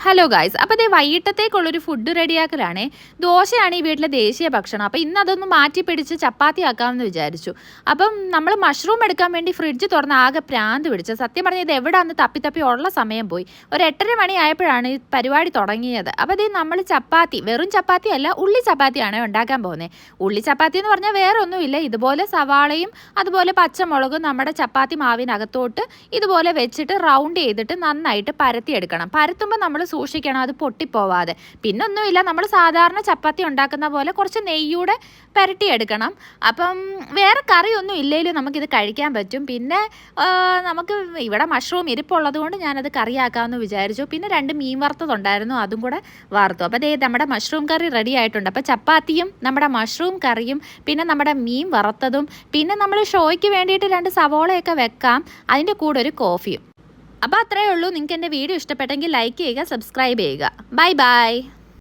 Hello guys, അപ്പോൾ ദേ വൈകിട്ടത്തേക്കുള്ളൊരു food റെഡിയാക്കലാണേ. ദോശയാണ് ഈ വീട്ടിലെ ദേശീയ ഭക്ഷണം. അപ്പോൾ ഇന്ന് അതൊന്ന് മാറ്റി പിടിച്ച് ചപ്പാത്തി ആക്കാമെന്ന് വിചാരിച്ചു. അപ്പം നമ്മൾ മഷ്റൂം എടുക്കാൻ വേണ്ടി ഫ്രിഡ്ജ് തുറന്ന് ആകെ പ്രാന്ത് പിടിച്ചു. സത്യം പറഞ്ഞാൽ ഇത് എവിടെയാന്ന് തപ്പി ഉള്ള സമയം പോയി. ഒരു 8:30 മണി ആയപ്പോഴാണ് ഈ പരിപാടി തുടങ്ങിയത്. അപ്പോൾ ദേ നമ്മൾ ചപ്പാത്തി, വെറും ചപ്പാത്തി അല്ല, ഉള്ളി ചപ്പാത്തിയാണ് ഉണ്ടാക്കാൻ പോകുന്നത്. ഉള്ളി ചപ്പാത്തി എന്ന് പറഞ്ഞാൽ വേറെ ഒന്നുമില്ല, ഇതുപോലെ സവാളയും അതുപോലെ പച്ചമുളകും നമ്മുടെ ചപ്പാത്തി മാവിനകത്തോട്ട് ഇതുപോലെ വെച്ചിട്ട് റൗണ്ട് ചെയ്തിട്ട് നന്നായിട്ട് പരത്തിയെടുക്കണം. പരത്തുമ്പോൾ നമ്മൾ സൂക്ഷിക്കണം അത് പൊട്ടിപ്പോവാതെ. പിന്നൊന്നുമില്ല, നമ്മൾ സാധാരണ ചപ്പാത്തി ഉണ്ടാക്കുന്ന പോലെ കുറച്ച് നെയ്യൂടെ പുരട്ടിയെടുക്കണം. അപ്പം വേറെ കറിയൊന്നും ഇല്ലെങ്കിലും നമുക്കിത് കഴിക്കാൻ പറ്റും. പിന്നെ നമുക്ക് ഇവിടെ മഷ്റൂം ഇരിപ്പുള്ളത് കൊണ്ട് ഞാനത് കറിയാക്കാമെന്ന് വിചാരിച്ചു. പിന്നെ 2 മീൻ വറുത്തതുണ്ടായിരുന്നു, അതും കൂടെ വറുത്തു. അപ്പോൾ ദേ നമ്മുടെ മഷ്റൂം കറി റെഡി ആയിട്ടുണ്ട്. അപ്പോൾ ചപ്പാത്തിയും നമ്മുടെ മഷ്റൂം കറിയും പിന്നെ നമ്മുടെ മീൻ വറുത്തതും പിന്നെ നമ്മൾ ഷോയ്ക്ക് വേണ്ടിയിട്ട് 2 സവോളയൊക്കെ വെക്കാം, അതിൻ്റെ കൂടെ ഒരു കോഫിയും. അപ്പോൾ അത്രയേ ഉള്ളൂ. നിങ്ങൾക്ക് എൻ്റെ വീഡിയോ ഇഷ്ടപ്പെട്ടെങ്കിൽ ലൈക്ക് ചെയ്യുക, സബ്സ്ക്രൈബ് ചെയ്യുക. Bye bye.